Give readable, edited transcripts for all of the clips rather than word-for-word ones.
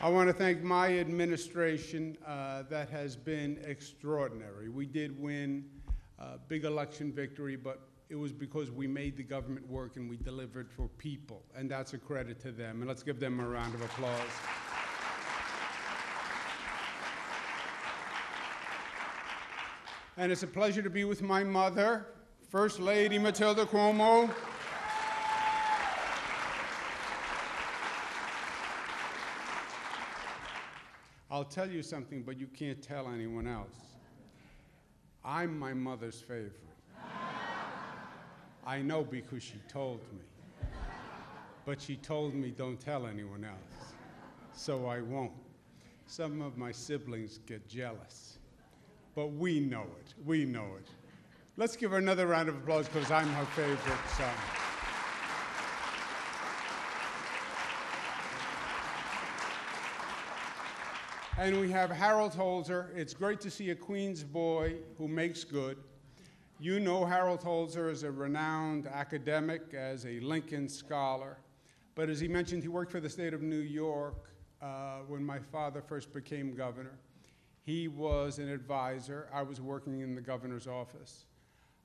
I want to thank my administration that has been extraordinary. We did win a big election victory, but it was because we made the government work and we delivered for people, and that's a credit to them. And let's give them a round of applause. And it's a pleasure to be with my mother, First Lady Matilda Cuomo. I'll tell you something, but you can't tell anyone else. I'm my mother's favorite. I know because she told me. But she told me don't tell anyone else. So I won't. Some of my siblings get jealous. But we know it. We know it. Let's give her another round of applause because I'm her favorite son. And we have Harold Holzer. It's great to see a Queens boy who makes good. You know Harold Holzer as a renowned academic, as a Lincoln scholar. But as he mentioned, he worked for the state of New York when my father first became governor. He was an advisor. I was working in the governor's office.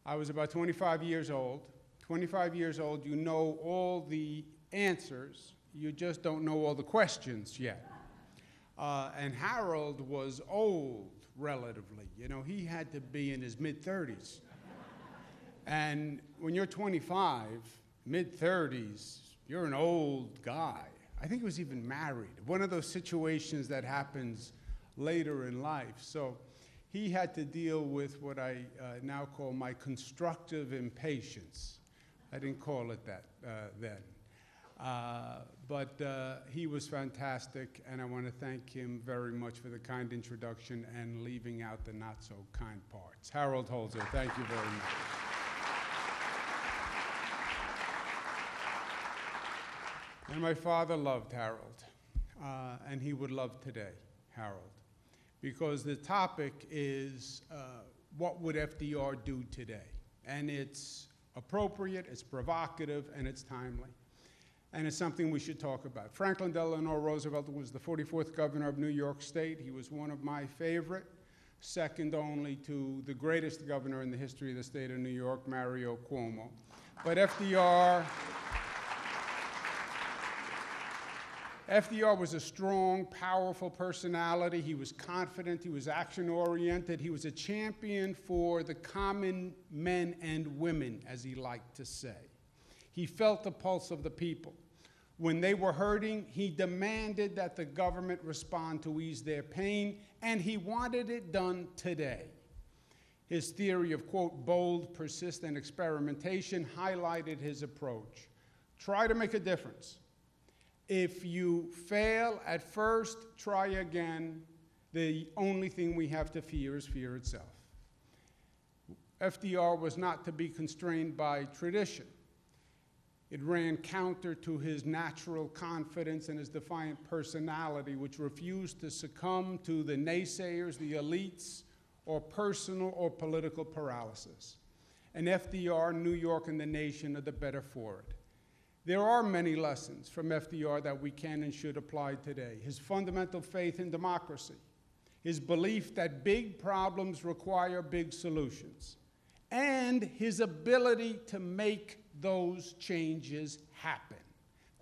I was about 25 years old. 25 years old, you know all the answers. You just don't know all the questions yet. And Harold was old, relatively. You know, he had to be in his mid-30s. And when you're 25, mid-30s, you're an old guy. I think he was even married. One of those situations that happens later in life. So he had to deal with what I now call my constructive impatience. I didn't call it that then. But he was fantastic, and I want to thank him very much for the kind introduction and leaving out the not-so-kind parts. Harold Holzer, thank you very much. And my father loved Harold, and he would love today, Harold, because the topic is what would FDR do today? And it's appropriate, it's provocative, and it's timely. And it's something we should talk about. Franklin Delano Roosevelt was the 44th governor of New York State. He was one of my favorite, second only to the greatest governor in the history of the state of New York, Mario Cuomo. But FDR was a strong, powerful personality. He was confident. He was action-oriented. He was a champion for the common men and women, as he liked to say. He felt the pulse of the people. When they were hurting, he demanded that the government respond to ease their pain, and he wanted it done today. His theory of, quote, bold, persistent experimentation highlighted his approach. Try to make a difference. If you fail at first, try again. The only thing we have to fear is fear itself. FDR was not to be constrained by tradition. It ran counter to his natural confidence and his defiant personality, which refused to succumb to the naysayers, the elites, or personal or political paralysis. And FDR, New York, and the nation are the better for it. There are many lessons from FDR that we can and should apply today. His fundamental faith in democracy, his belief that big problems require big solutions, and his ability to make those changes happen,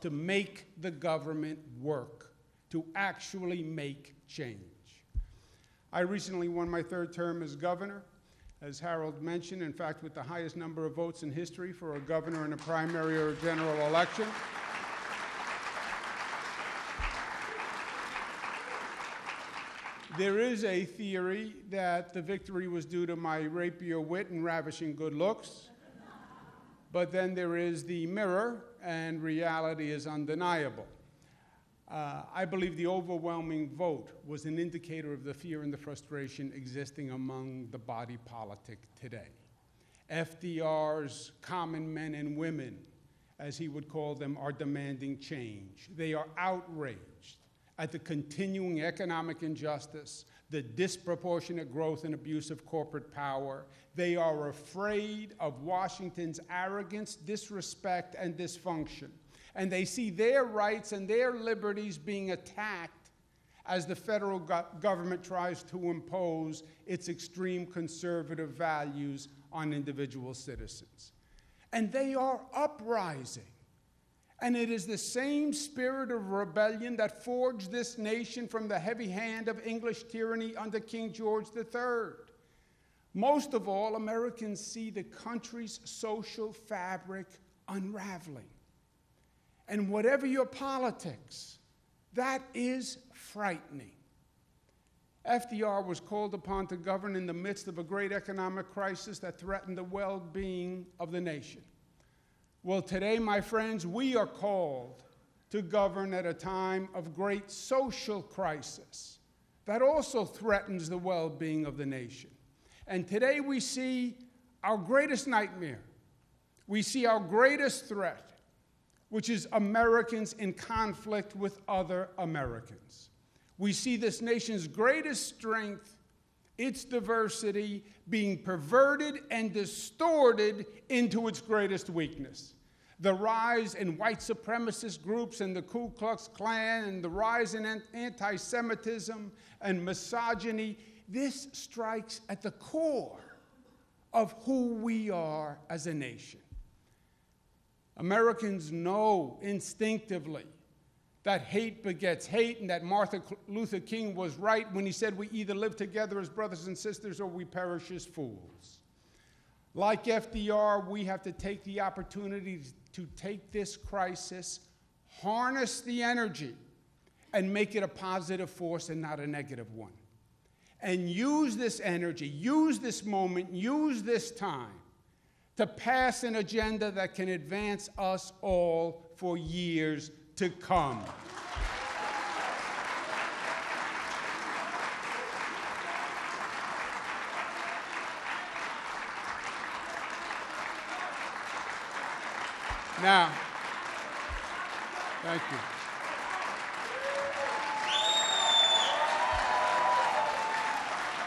to make the government work, to actually make change. I recently won my third term as governor, as Harold mentioned, in fact, with the highest number of votes in history for a governor in a primary or a general election. There is a theory that the victory was due to my rapier wit and ravishing good looks. But then there is the mirror, and reality is undeniable. I believe the overwhelming vote was an indicator of the fear and the frustration existing among the body politic today. FDR's common men and women, as he would call them, are demanding change. They are outraged at the continuing economic injustice, the disproportionate growth and abuse of corporate power. They are afraid of Washington's arrogance, disrespect, and dysfunction. And they see their rights and their liberties being attacked as the federal government tries to impose its extreme conservative values on individual citizens. And they are uprising. And it is the same spirit of rebellion that forged this nation from the heavy hand of English tyranny under King George III. Most of all, Americans see the country's social fabric unraveling. And whatever your politics, that is frightening. FDR was called upon to govern in the midst of a great economic crisis that threatened the well-being of the nation. Well, today, my friends, we are called to govern at a time of great social crisis that also threatens the well-being of the nation. And today we see our greatest nightmare. We see our greatest threat, which is Americans in conflict with other Americans. We see this nation's greatest strength, its diversity, being perverted and distorted into its greatest weakness. The rise in white supremacist groups and the Ku Klux Klan and the rise in anti-Semitism and misogyny, this strikes at the core of who we are as a nation. Americans know instinctively that hate begets hate and that Martin Luther King was right when he said we either live together as brothers and sisters or we perish as fools. Like FDR, we have to take the opportunity to take this crisis, harness the energy, and make it a positive force and not a negative one. And use this energy, use this moment, use this time to pass an agenda that can advance us all for years to come. Now, thank you.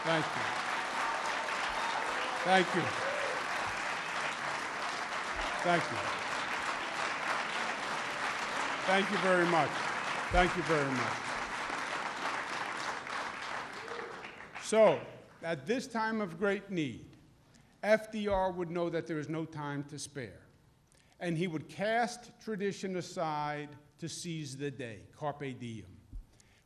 Thank you. Thank you. Thank you. Thank you very much. Thank you very much. So, at this time of great need, FDR would know that there is no time to spare. And he would cast tradition aside to seize the day, carpe diem.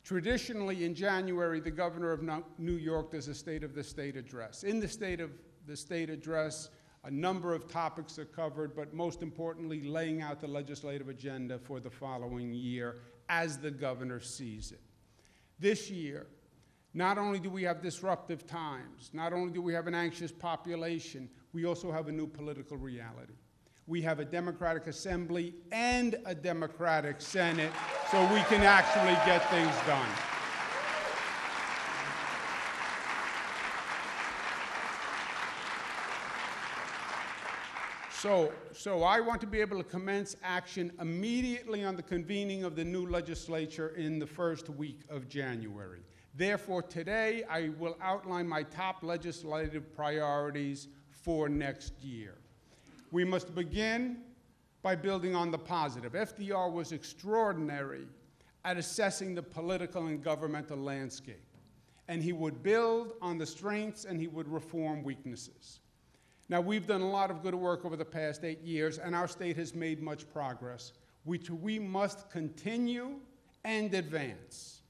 Traditionally, in January, the governor of New York does a State of the State address. In the State of the State address, a number of topics are covered, but most importantly, laying out the legislative agenda for the following year as the governor sees it. This year, not only do we have disruptive times, not only do we have an anxious population, we also have a new political reality. We have a Democratic Assembly and a Democratic Senate, so we can actually get things done. So I want to be able to commence action immediately on the convening of the new legislature in the first week of January. Therefore, today I will outline my top legislative priorities for next year. We must begin by building on the positive. FDR was extraordinary at assessing the political and governmental landscape, and he would build on the strengths and he would reform weaknesses. Now, we've done a lot of good work over the past 8 years, and our state has made much progress, which we must continue and advance.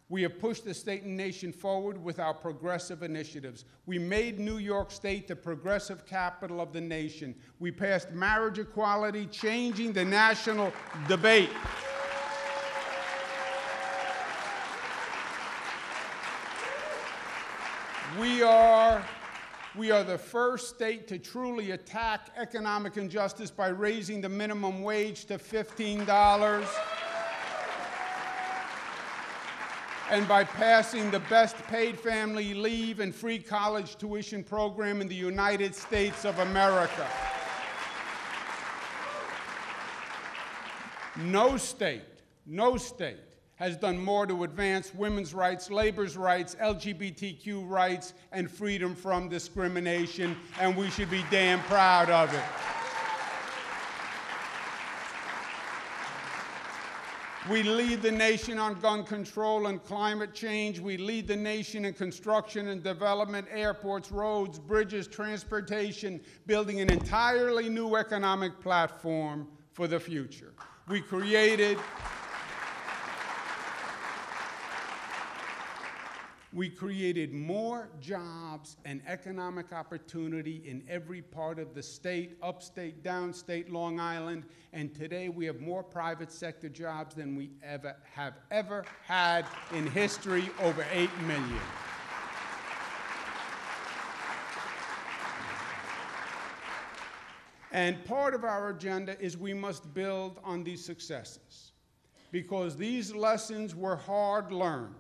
We have pushed the state and nation forward with our progressive initiatives. We made New York State the progressive capital of the nation. We passed marriage equality, changing the national debate. We are the first state to truly attack economic injustice by raising the minimum wage to $15. And by passing the best paid family leave and free college tuition program in the United States of America. No state has done more to advance women's rights, labor's rights, LGBTQ rights, and freedom from discrimination, and we should be damn proud of it. We lead the nation on gun control and climate change. We lead the nation in construction and development, airports, roads, bridges, transportation, building an entirely new economic platform for the future. We created more jobs and economic opportunity in every part of the state, upstate, downstate, Long Island, and today we have more private sector jobs than we have ever had in history, over 8 million. And part of our agenda is we must build on these successes, because these lessons were hard learned,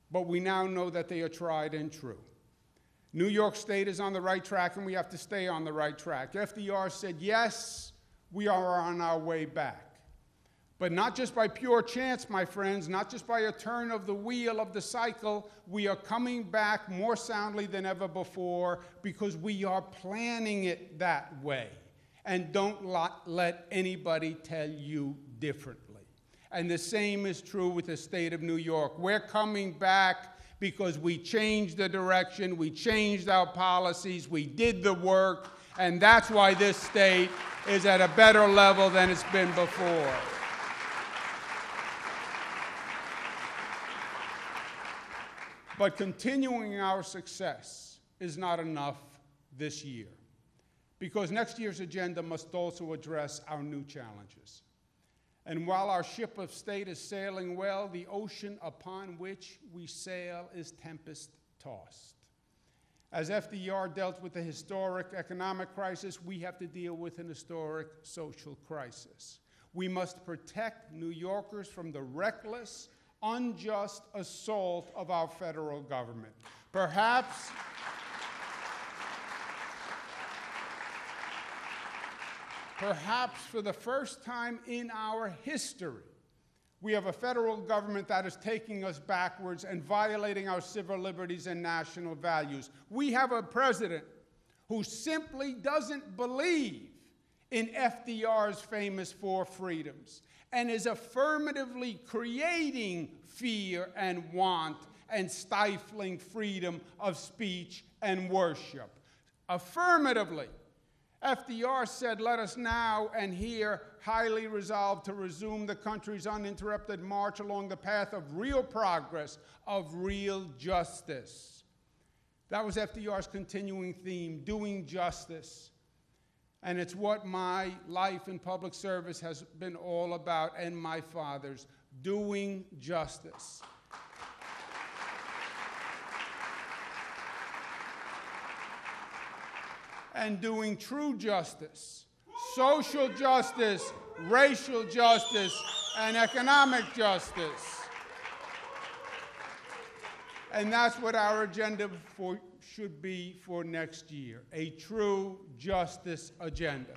but we now know that they are tried and true. New York State is on the right track, and we have to stay on the right track. FDR said, yes, we are on our way back. But not just by pure chance, my friends, not just by a turn of the wheel of the cycle, we are coming back more soundly than ever before because we are planning it that way. And don't let anybody tell you differently. And the same is true with the state of New York. We're coming back because we changed the direction, we changed our policies, we did the work, and that's why this state is at a better level than it's been before. But continuing our success is not enough this year, because next year's agenda must also address our new challenges. And while our ship of state is sailing well, the ocean upon which we sail is tempest-tossed. As FDR dealt with the historic economic crisis, we have to deal with an historic social crisis. We must protect New Yorkers from the reckless, unjust assault of our federal government. Perhaps for the first time in our history, we have a federal government that is taking us backwards and violating our civil liberties and national values. We have a president who simply doesn't believe in FDR's famous 4 freedoms and is affirmatively creating fear and want and stifling freedom of speech and worship. Affirmatively. FDR said, let us now and here highly resolve to resume the country's uninterrupted march along the path of real progress, of real justice. That was FDR's continuing theme, doing justice. And it's what my life in public service has been all about, and my father's, doing justice. And doing true justice, social justice, racial justice, and economic justice. And that's what our agenda should be for next year, a true justice agenda.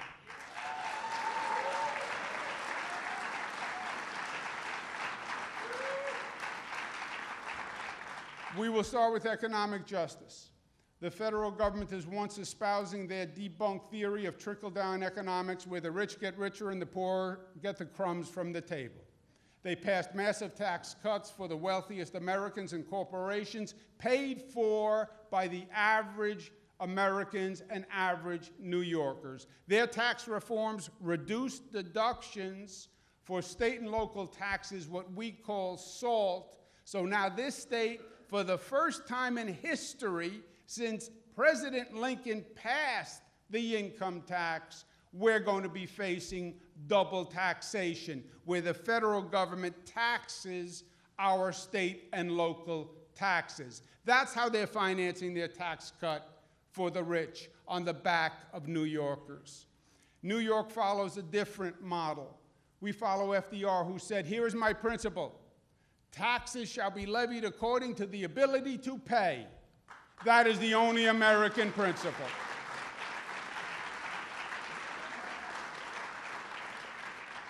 We will start with economic justice. The federal government is once espousing their debunked theory of trickle-down economics, where the rich get richer and the poor get the crumbs from the table. They passed massive tax cuts for the wealthiest Americans and corporations, paid for by the average Americans and average New Yorkers. Their tax reforms reduced deductions for state and local taxes, what we call SALT. So now this state, for the first time in history, since President Lincoln passed the income tax, we're going to be facing double taxation, where the federal government taxes our state and local taxes. That's how they're financing their tax cut for the rich, on the back of New Yorkers. New York follows a different model. We follow FDR, who said, here is my principle. Taxes shall be levied according to the ability to pay. That is the only American principle.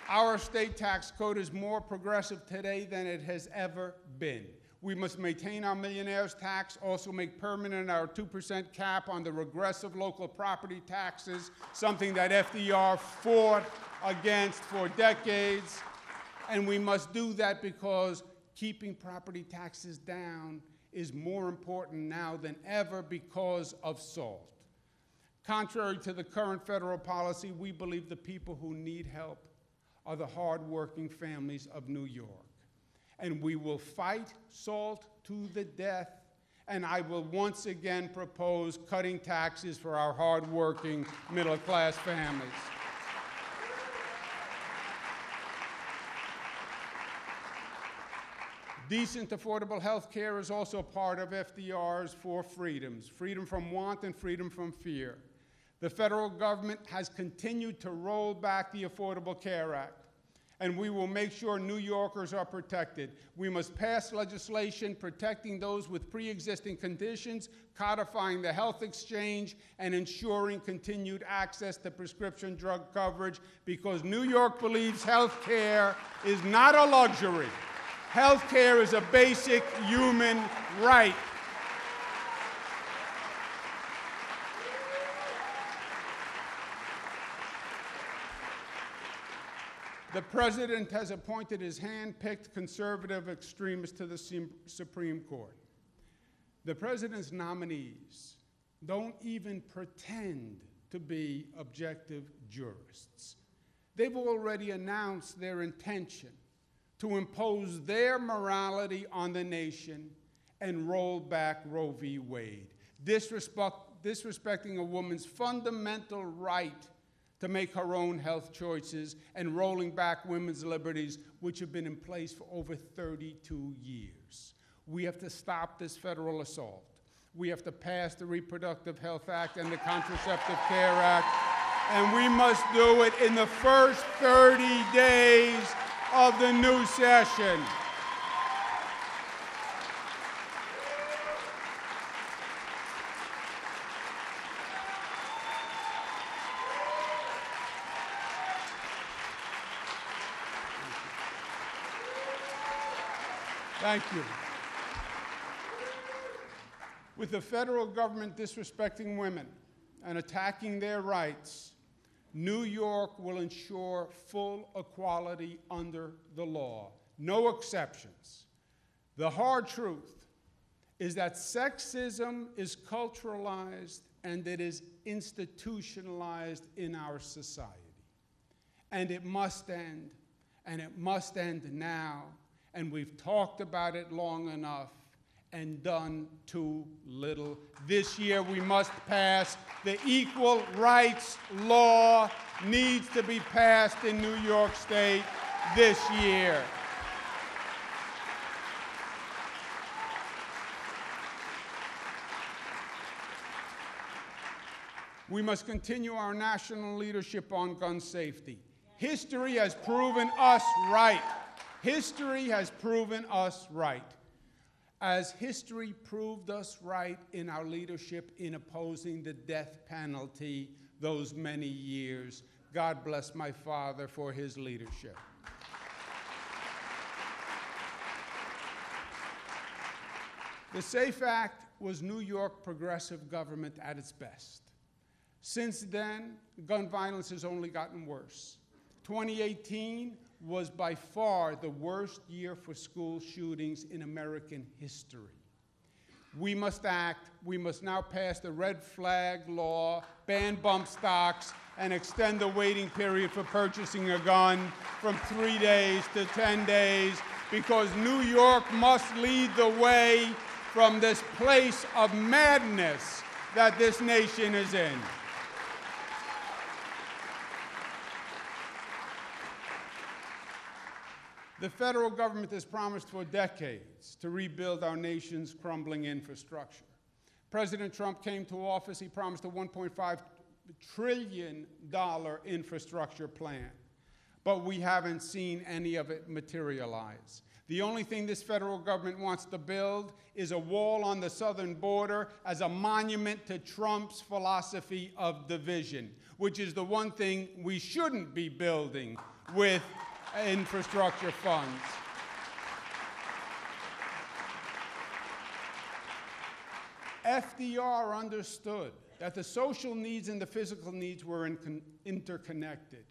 Our state tax code is more progressive today than it has ever been. We must maintain our millionaires' tax, also make permanent our 2% cap on the regressive local property taxes, something that FDR fought against for decades. And we must do that because keeping property taxes down is more important now than ever because of SALT. Contrary to the current federal policy, we believe the people who need help are the hardworking families of New York. And we will fight SALT to the death, and I will once again propose cutting taxes for our hardworking middle-class families. Decent, affordable health care is also part of FDR's four freedoms: freedom from want and freedom from fear. The federal government has continued to roll back the Affordable Care Act, and we will make sure New Yorkers are protected. We must pass legislation protecting those with pre-existing conditions, codifying the health exchange, and ensuring continued access to prescription drug coverage, because New York believes health care is not a luxury. Health care is a basic human right. The president has appointed his hand-picked conservative extremists to the Supreme Court. The president's nominees don't even pretend to be objective jurists. They've already announced their intention to impose their morality on the nation and roll back Roe v. Wade, disrespecting a woman's fundamental right to make her own health choices and rolling back women's liberties, which have been in place for over 32 years. We have to stop this federal assault. We have to pass the Reproductive Health Act and the Contraceptive Care Act, and we must do it in the first 30 days of the new session. Thank you. With the federal government disrespecting women and attacking their rights, New York will ensure full equality under the law, no exceptions. The hard truth is that sexism is culturalized and it is institutionalized in our society. And it must end, and it must end now. And we've talked about it long enough and done too little. This year we must pass the equal rights law, needs to be passed in New York State this year. We must continue our national leadership on gun safety. History has proven us right. History has proven us right. As history proved us right in our leadership in opposing the death penalty those many years. God bless my father for his leadership. The SAFE Act was New York progressive government at its best. Since then, gun violence has only gotten worse. 2018 was by far the worst year for school shootings in American history. We must act. We must now pass the red flag law, ban bump stocks, and extend the waiting period for purchasing a gun from 3 days to 10 days, because New York must lead the way from this place of madness that this nation is in. The federal government has promised for decades to rebuild our nation's crumbling infrastructure. President Trump came to office, he promised a $1.5 trillion infrastructure plan, but we haven't seen any of it materialize. The only thing this federal government wants to build is a wall on the southern border as a monument to Trump's philosophy of division, which is the one thing we shouldn't be building with infrastructure funds. FDR understood that the social needs and the physical needs were interconnected,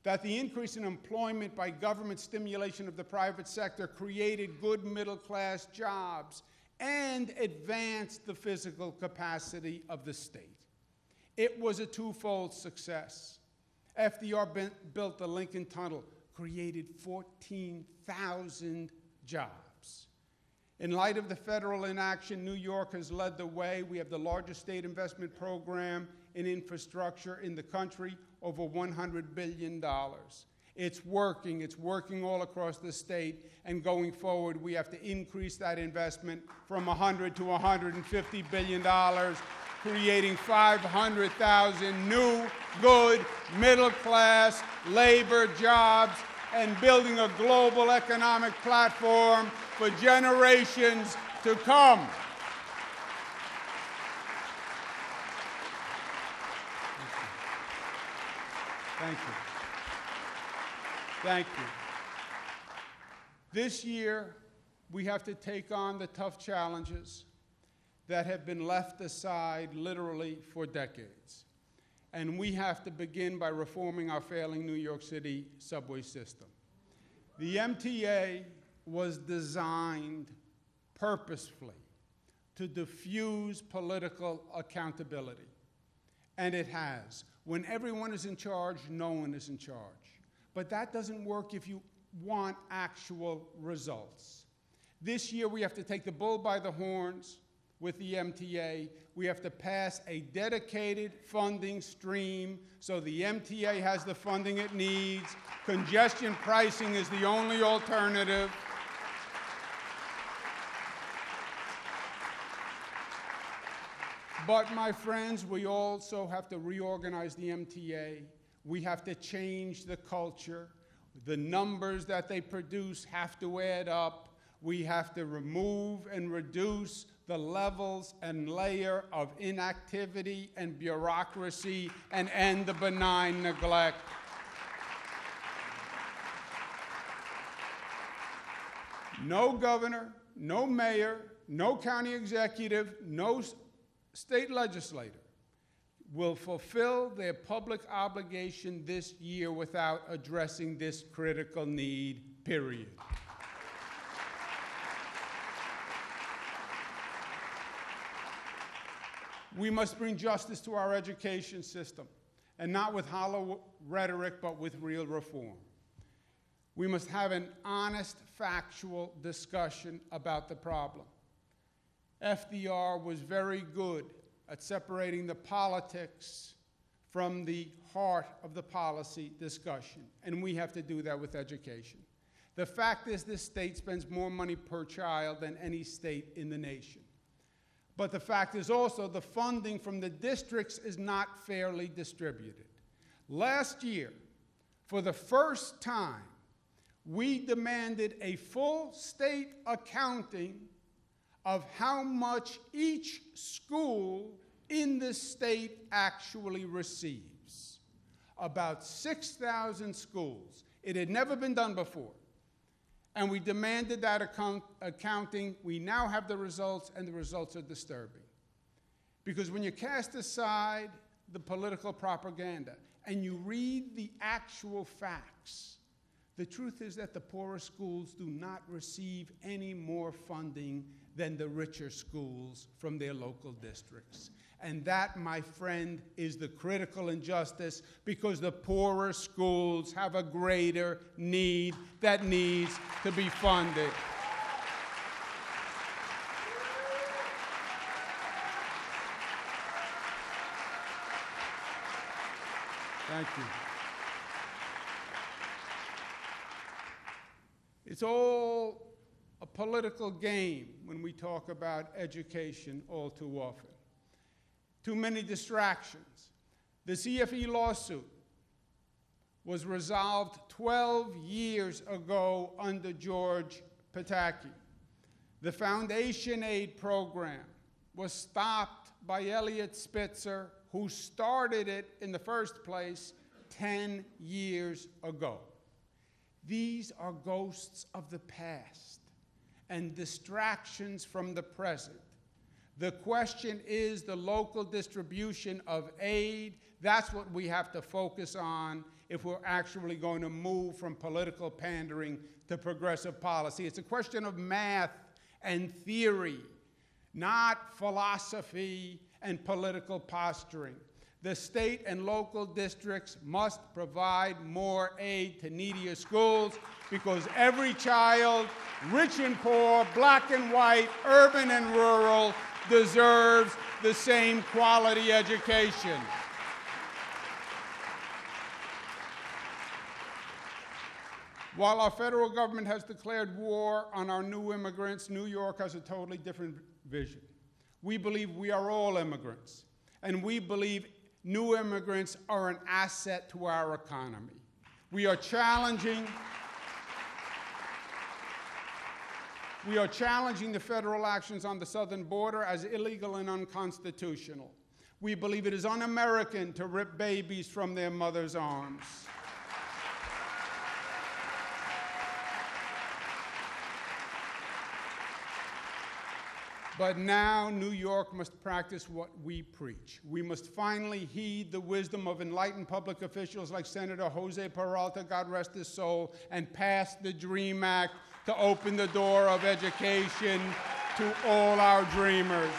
that the increase in employment by government stimulation of the private sector created good middle-class jobs and advanced the physical capacity of the state. It was a twofold success. FDR built the Lincoln Tunnel, created 14,000 jobs. In light of the federal inaction, New York has led the way. We have the largest state investment program in infrastructure in the country, over $100 billion. It's working all across the state, and going forward, we have to increase that investment from $100 to $150 billion, creating 500,000 new, good, middle-class labor jobs, and building a global economic platform for generations to come. Thank you. Thank you. This year, we have to take on the tough challenges that have been left aside literally for decades. And we have to begin by reforming our failing New York City subway system. The MTA was designed purposefully to diffuse political accountability. And it has. When everyone is in charge, no one is in charge. But that doesn't work if you want actual results. This year, we have to take the bull by the horns with the MTA. We have to pass a dedicated funding stream so the MTA has the funding it needs. Congestion pricing is the only alternative. But, my friends, we also have to reorganize the MTA. We have to change the culture. The numbers that they produce have to add up. We have to remove and reduce the levels and layer of inactivity and bureaucracy and end the benign neglect. No governor, no mayor, no county executive, no state legislator will fulfill their public obligation this year without addressing this critical need, period. We must bring justice to our education system, and not with hollow rhetoric, but with real reform. We must have an honest, factual discussion about the problem. FDR was very good at separating the politics from the heart of the policy discussion, and we have to do that with education. The fact is, this state spends more money per child than any state in the nation. But the fact is also the funding from the districts is not fairly distributed. Last year, for the first time, we demanded a full state accounting of how much each school in the state actually receives. About 6,000 schools. It had never been done before. And we demanded that accounting. We now have the results, and the results are disturbing. Because when you cast aside the political propaganda and you read the actual facts, the truth is that the poorer schools do not receive any more funding than the richer schools from their local districts. And that, my friend, is the critical injustice, because the poorer schools have a greater need that needs to be funded. Thank you. It's all a political game when we talk about education all too often. Too many distractions. The CFE lawsuit was resolved 12 years ago under George Pataki. The foundation aid program was stopped by Eliot Spitzer, who started it in the first place 10 years ago. These are ghosts of the past and distractions from the present. The question is the local distribution of aid. That's what we have to focus on. if we're actually going to move from political pandering to progressive policy. It's a question of math and theory, not philosophy and political posturing. The state and local districts must provide more aid to needier schools because every child, rich and poor, black and white, urban and rural, deserves the same quality education. While our federal government has declared war on our new immigrants, New York has a totally different vision. We believe we are all immigrants, and we believe new immigrants are an asset to our economy. We are challenging the federal actions on the southern border as illegal and unconstitutional. We believe it is un-American to rip babies from their mothers' arms. But now New York must practice what we preach. We must finally heed the wisdom of enlightened public officials like Senator Jose Peralta, God rest his soul, and pass the DREAM Act to open the door of education to all our dreamers.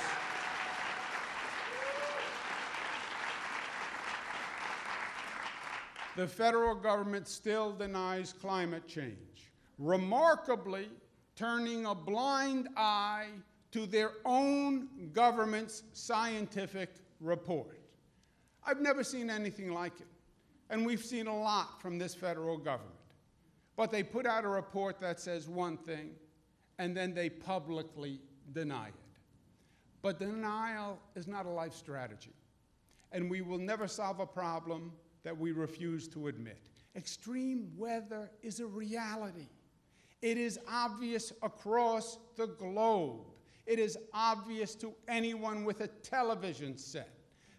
The federal government still denies climate change, remarkably turning a blind eye to their own government's scientific report. I've never seen anything like it, and we've seen a lot from this federal government. But they put out a report that says one thing, and then they publicly deny it. But denial is not a life strategy, and we will never solve a problem that we refuse to admit. Extreme weather is a reality. It is obvious across the globe. It is obvious to anyone with a television set.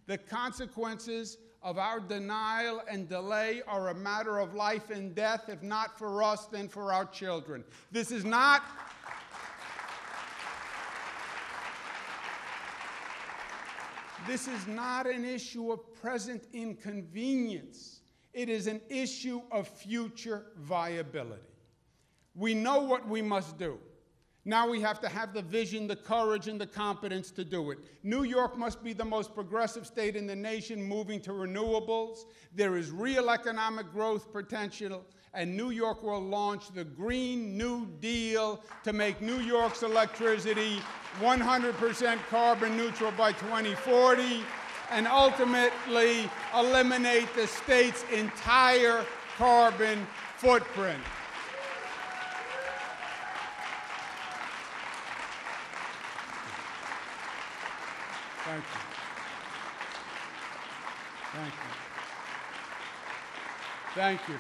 The consequences of our denial and delay are a matter of life and death, if not for us, then for our children. This is not an issue of present inconvenience. It is an issue of future viability. We know what we must do. Now we have to have the vision, the courage, and the competence to do it. New York must be the most progressive state in the nation, moving to renewables. There is real economic growth potential, and New York will launch the Green New Deal to make New York's electricity 100% carbon neutral by 2040, and ultimately eliminate the state's entire carbon footprint. Thank you. Thank you. Thank you.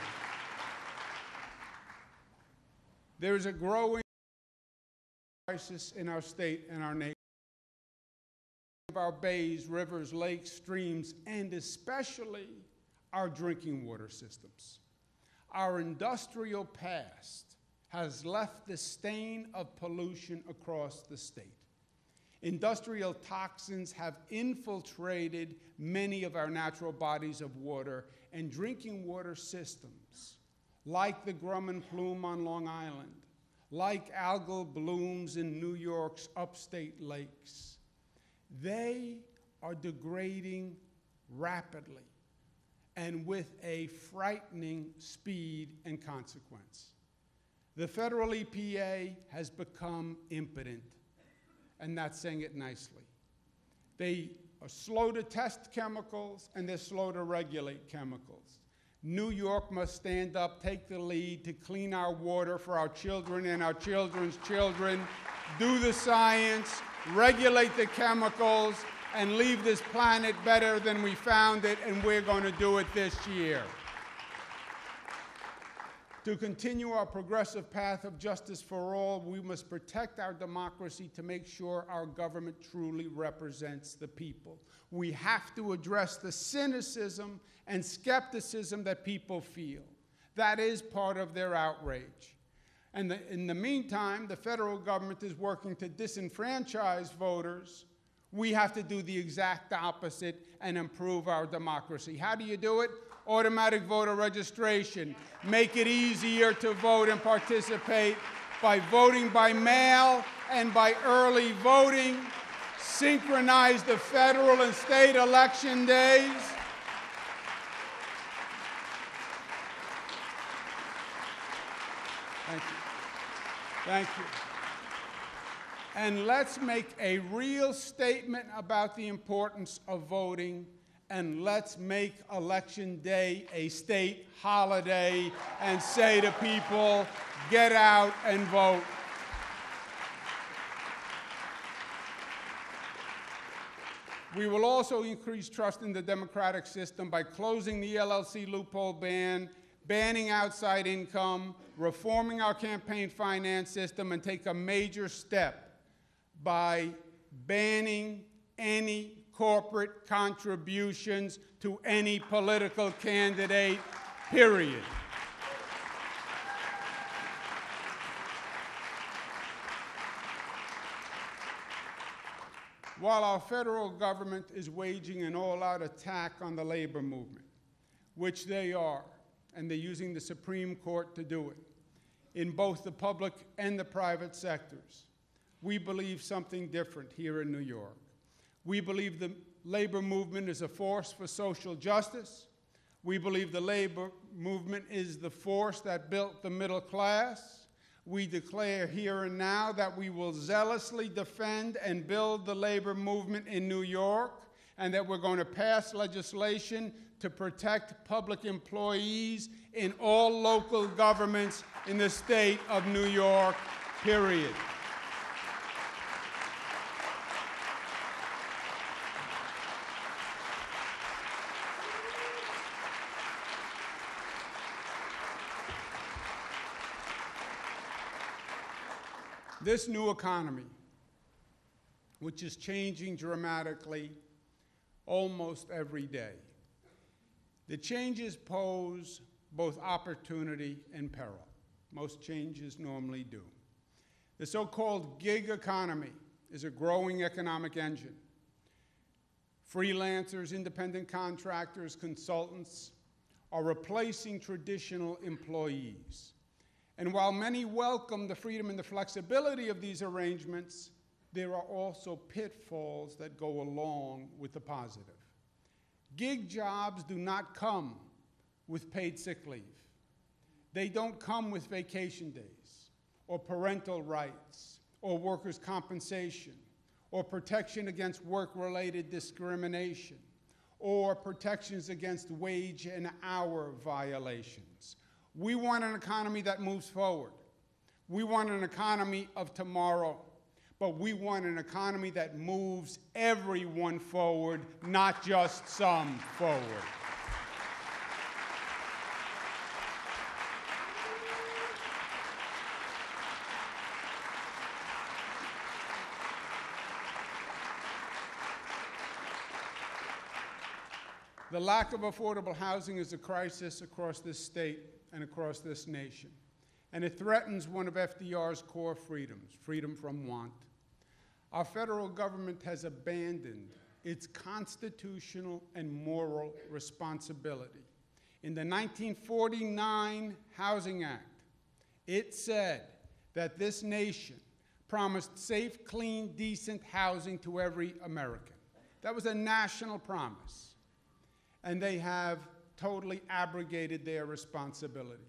There is a growing crisis in our state and our nation. Of our bays, rivers, lakes, streams, and especially our drinking water systems. Our industrial past has left the stain of pollution across the state. Industrial toxins have infiltrated many of our natural bodies of water, and drinking water systems, like the Grumman Plume on Long Island, like algal blooms in New York's upstate lakes, they are degrading rapidly and with a frightening speed and consequence. The federal EPA has become impotent, and that's saying it nicely. They are slow to test chemicals, and they're slow to regulate chemicals. New York must stand up, take the lead to clean our water for our children and our children's children, do the science, regulate the chemicals, and leave this planet better than we found it, and we're going to do it this year. To continue our progressive path of justice for all, we must protect our democracy to make sure our government truly represents the people. We have to address the cynicism and skepticism that people feel. That is part of their outrage. And in the meantime, the federal government is working to disenfranchise voters. We have to do the exact opposite and improve our democracy. How do you do it? automatic voter registration, make it easier to vote and participate by voting by mail and by early voting, synchronize the federal and state election days. Thank you. Thank you. And let's make a real statement about the importance of voting, and let's make Election Day a state holiday and say to people, get out and vote. We will also increase trust in the democratic system by closing the LLC loophole ban, banning outside income, reforming our campaign finance system, and take a major step by banning any corporate contributions to any political candidate, period. While our federal government is waging an all-out attack on the labor movement, which they are, and they're using the Supreme Court to do it, in both the public and the private sectors, we believe something different here in New York. We believe the labor movement is a force for social justice. We believe the labor movement is the force that built the middle class. We declare here and now that we will zealously defend and build the labor movement in New York, and that we're going to pass legislation to protect public employees in all local governments in the state of New York, period. This new economy, which is changing dramatically almost every day, the changes pose both opportunity and peril. Most changes normally do. The so-called gig economy is a growing economic engine. Freelancers, independent contractors, consultants are replacing traditional employees. And while many welcome the freedom and the flexibility of these arrangements, there are also pitfalls that go along with the positive. Gig jobs do not come with paid sick leave. They don't come with vacation days, or parental rights, or workers' compensation, or protection against work-related discrimination, or protections against wage and hour violations. We want an economy that moves forward. We want an economy of tomorrow, but we want an economy that moves everyone forward, not just some forward. The lack of affordable housing is a crisis across this state and across this nation, and it threatens one of FDR's core freedoms, freedom from want. Our federal government has abandoned its constitutional and moral responsibility. In the 1949 Housing Act, it said that this nation promised safe, clean, decent housing to every American. That was a national promise, and they have totally abrogated their responsibility.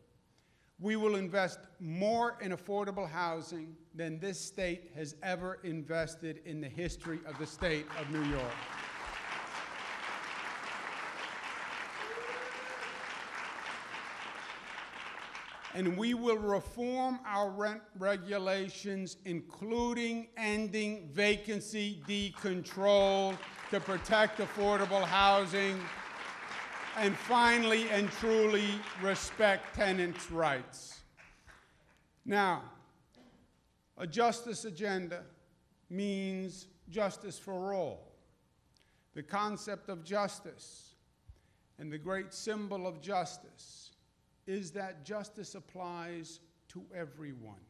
We will invest more in affordable housing than this state has ever invested in the history of the state of New York. And we will reform our rent regulations, including ending vacancy decontrol to protect affordable housing, and finally and truly respect tenants' rights. Now, a justice agenda means justice for all. The concept of justice and the great symbol of justice is that justice applies to everyone.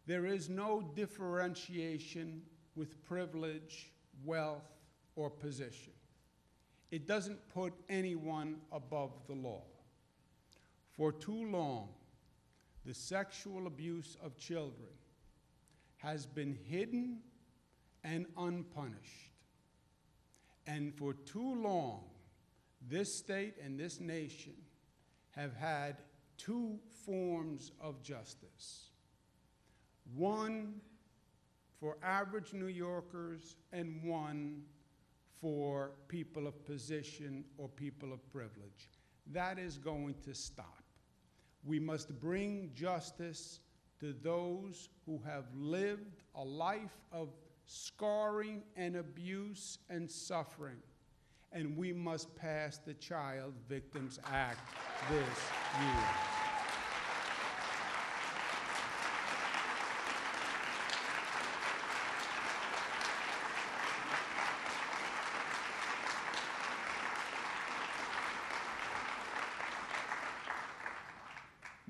There is no differentiation with privilege, wealth, or position. It doesn't put anyone above the law. For too long, the sexual abuse of children has been hidden and unpunished. And for too long, this state and this nation have had two forms of justice. One for average New Yorkers and one for people of position or people of privilege. That is going to stop. We must bring justice to those who have lived a life of scarring and abuse and suffering. And we must pass the Child Victims Act this year.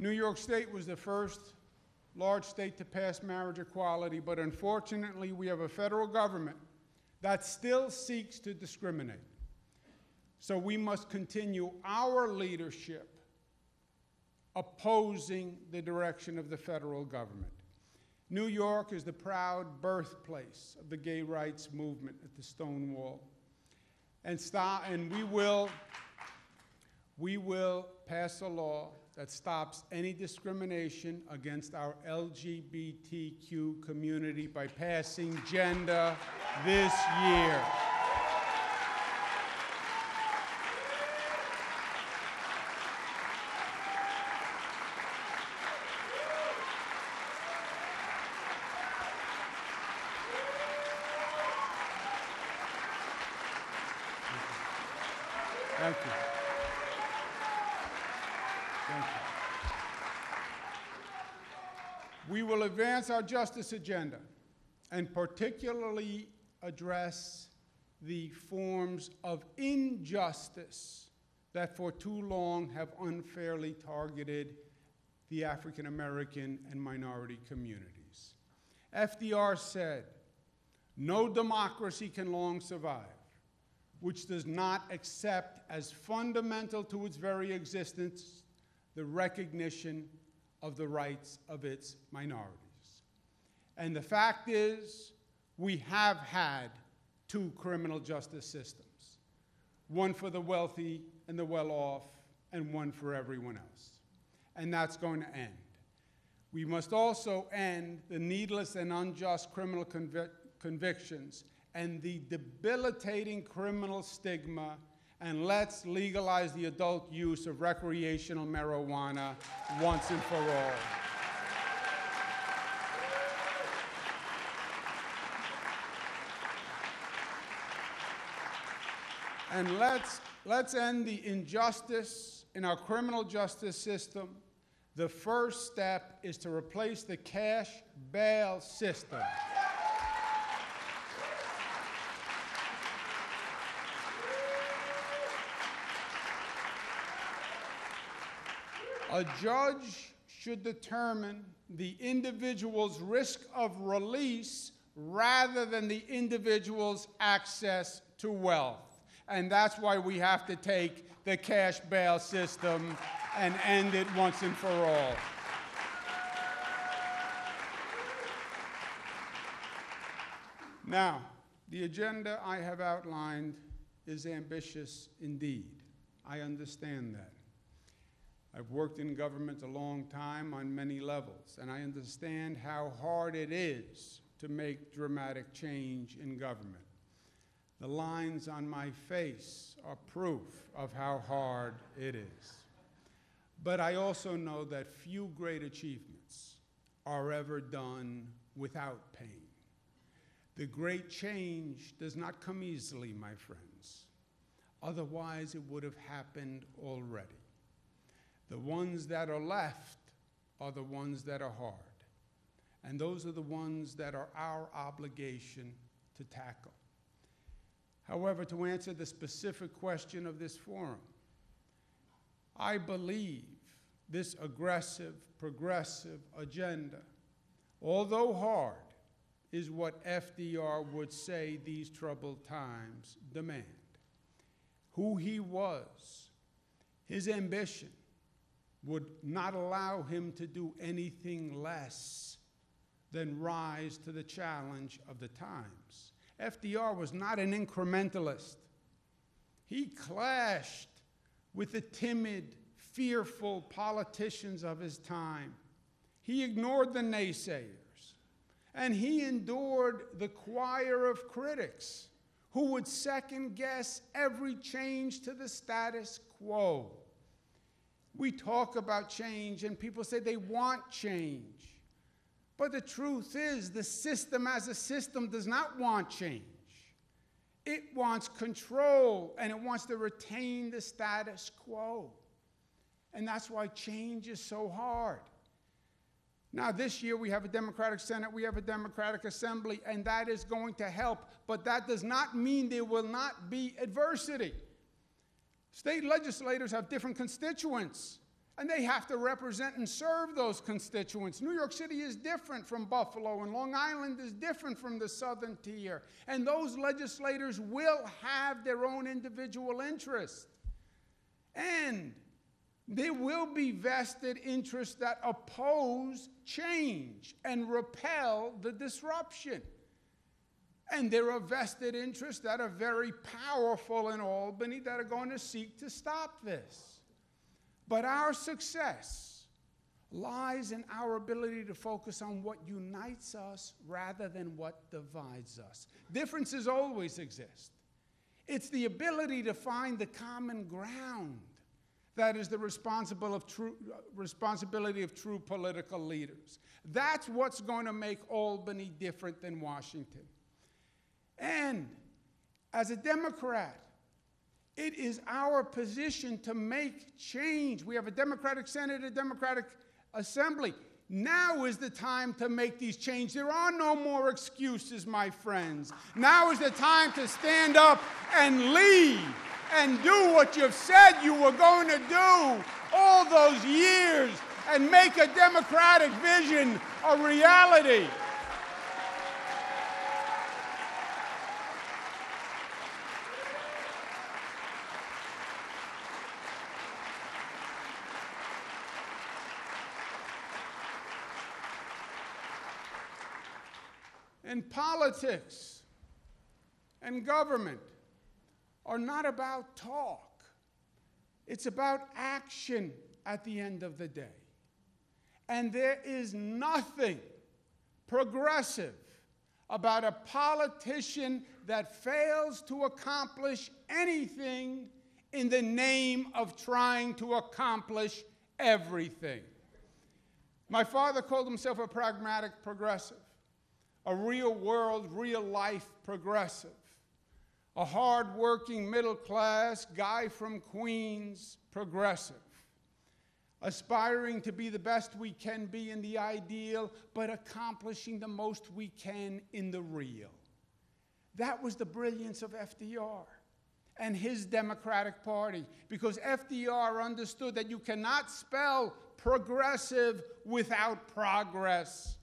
New York State was the first large state to pass marriage equality, but unfortunately, we have a federal government that still seeks to discriminate. So we must continue our leadership opposing the direction of the federal government. New York is the proud birthplace of the gay rights movement at the Stonewall. And we will pass a law that stops any discrimination against our LGBTQ community by passing gender this year. Thank you. Thank you. We will advance our justice agenda and particularly address the forms of injustice that for too long have unfairly targeted the African American and minority communities. FDR said, "No democracy can long survive which does not accept as fundamental to its very existence the recognition of the rights of its minorities." And the fact is, we have had two criminal justice systems, one for the wealthy and the well-off, and one for everyone else. And that's going to end. We must also end the needless and unjust criminal convictions and the debilitating criminal stigma, and let's legalize the adult use of recreational marijuana once and for all. And let's end the injustice in our criminal justice system. The first step is to replace the cash bail system. A judge should determine the individual's risk of release rather than the individual's access to wealth. And that's why we have to take the cash bail system and end it once and for all. Now, the agenda I have outlined is ambitious indeed. I understand that. I've worked in government a long time on many levels, and I understand how hard it is to make dramatic change in government. The lines on my face are proof of how hard it is. But I also know that few great achievements are ever done without pain. The great change does not come easily, my friends. Otherwise, it would have happened already. The ones that are left are the ones that are hard. And those are the ones that are our obligation to tackle. However, to answer the specific question of this forum, I believe this aggressive, progressive agenda, although hard, is what FDR would say these troubled times demand. who he was, his ambition would not allow him to do anything less than rise to the challenge of the times. FDR was not an incrementalist. He clashed with the timid, fearful politicians of his time. He ignored the naysayers, and he endured the choir of critics who would second-guess every change to the status quo. We talk about change, and people say they want change. But the truth is, the system as a system does not want change. It wants control, and it wants to retain the status quo. And that's why change is so hard. Now, this year we have a Democratic Senate, we have a Democratic Assembly, and that is going to help. But that does not mean there will not be adversity. State legislators have different constituents, and they have to represent and serve those constituents. New York City is different from Buffalo, and Long Island is different from the Southern Tier. And those legislators will have their own individual interests. And there will be vested interests that oppose change and repel the disruption. And there are vested interests that are very powerful in Albany that are going to seek to stop this. But our success lies in our ability to focus on what unites us rather than what divides us. Differences always exist. It's the ability to find the common ground that is the responsibility of true political leaders. That's what's going to make Albany different than Washington. And as a Democrat, it is our position to make change. We have a Democratic Senate, a Democratic Assembly. Now is the time to make these changes. There are no more excuses, my friends. Now is the time to stand up and lead and do what you've said you were going to do all those years and make a democratic vision a reality. And politics and government are not about talk. It's about action at the end of the day. And there is nothing progressive about a politician that fails to accomplish anything in the name of trying to accomplish everything. My father called himself a pragmatic progressive, a real-world, real-life progressive, a hard-working, middle-class guy from Queens progressive, aspiring to be the best we can be in the ideal, but accomplishing the most we can in the real. That was the brilliance of FDR and his Democratic Party, because FDR understood that you cannot spell progressive without progress.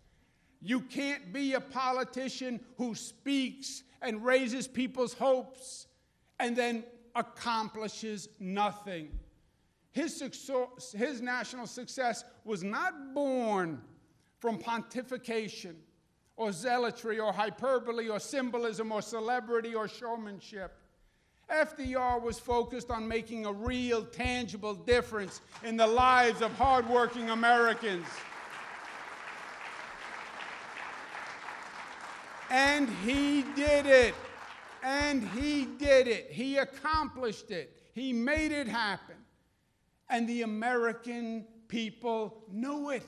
You can't be a politician who speaks and raises people's hopes and then accomplishes nothing. His national success was not born from pontification or zealotry or hyperbole or symbolism or celebrity or showmanship. FDR was focused on making a real, tangible difference in the lives of hardworking Americans. And he did it. And he did it. He accomplished it. He made it happen. And the American people knew it.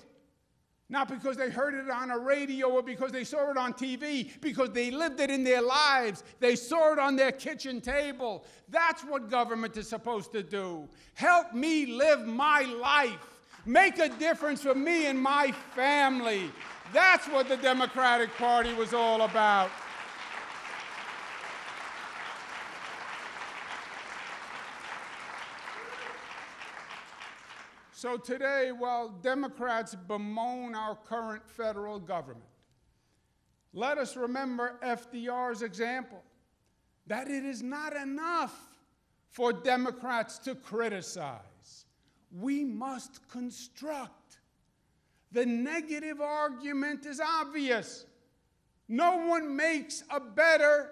Not because they heard it on a radio or because they saw it on TV, because they lived it in their lives. They saw it on their kitchen table. That's what government is supposed to do. Help me live my life. Make a difference for me and my family. That's what the Democratic Party was all about. So today, while Democrats bemoan our current federal government, let us remember FDR's example, that it is not enough for Democrats to criticize. We must construct. The negative argument is obvious. No one makes a better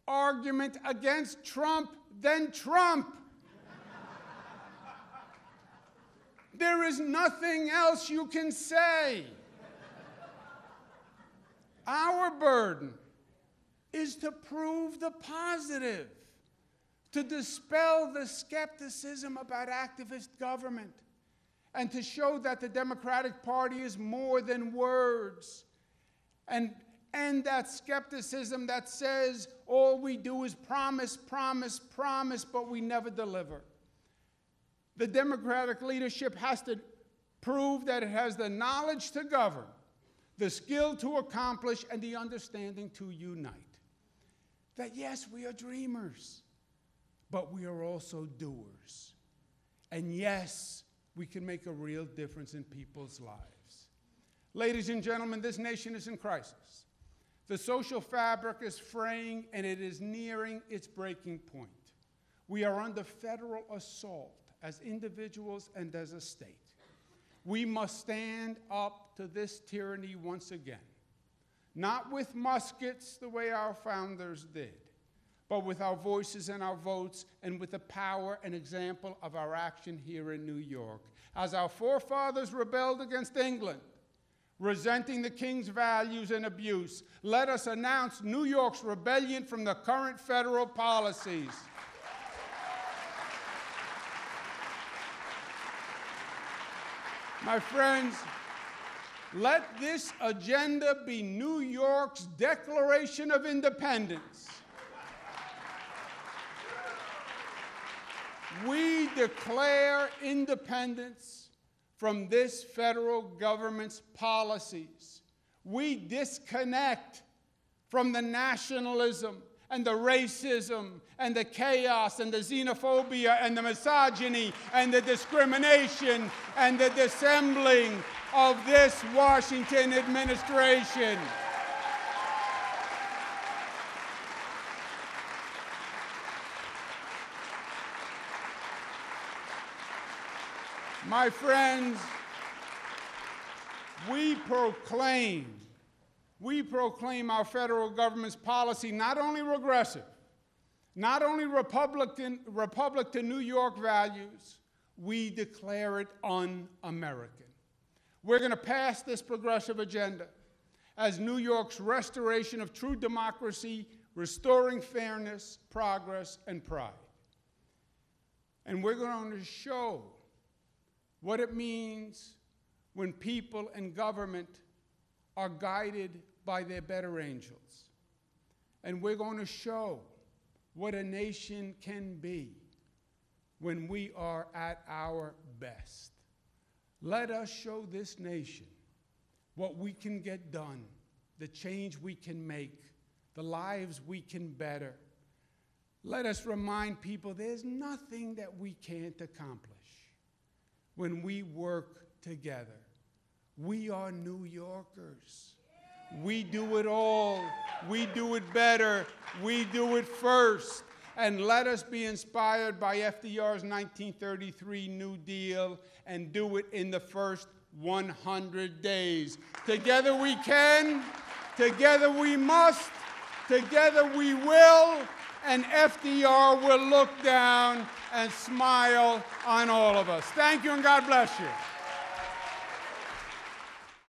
argument against Trump than Trump. There is nothing else you can say. Our burden is to prove the positive, to dispel the skepticism about activist government, and to show that the Democratic Party is more than words, and end that skepticism that says all we do is promise, promise, promise, but we never deliver. The Democratic leadership has to prove that it has the knowledge to govern, the skill to accomplish, and the understanding to unite. That yes, we are dreamers, but we are also doers. And yes, we can make a real difference in people's lives. Ladies and gentlemen, this nation is in crisis. The social fabric is fraying, and it is nearing its breaking point. We are under federal assault as individuals and as a state. We must stand up to this tyranny once again, not with muskets the way our founders did, but with our voices and our votes, and with the power and example of our action here in New York. As our forefathers rebelled against England, resenting the king's values and abuse, let us announce New York's rebellion from the current federal policies. My friends, let this agenda be New York's Declaration of Independence. We declare independence from this federal government's policies. We disconnect from the nationalism and the racism and the chaos and the xenophobia and the misogyny and the discrimination and the dissembling of this Washington administration. My friends, we proclaim our federal government's policy not only regressive, not only republic to New York values, we declare it un-American. We're going to pass this progressive agenda as New York's restoration of true democracy, restoring fairness, progress, and pride. And we're going to show what it means when people and government are guided by their better angels. And we're going to show what a nation can be when we are at our best. Let us show this nation what we can get done, the change we can make, the lives we can better. Let us remind people there's nothing that we can't accomplish when we work together. We are New Yorkers. We do it all. We do it better. We do it first. And let us be inspired by FDR's 1933 New Deal and do it in the first 100 days. Together we can, together we must, together we will, and FDR will look down and smile on all of us. Thank you, and God bless you.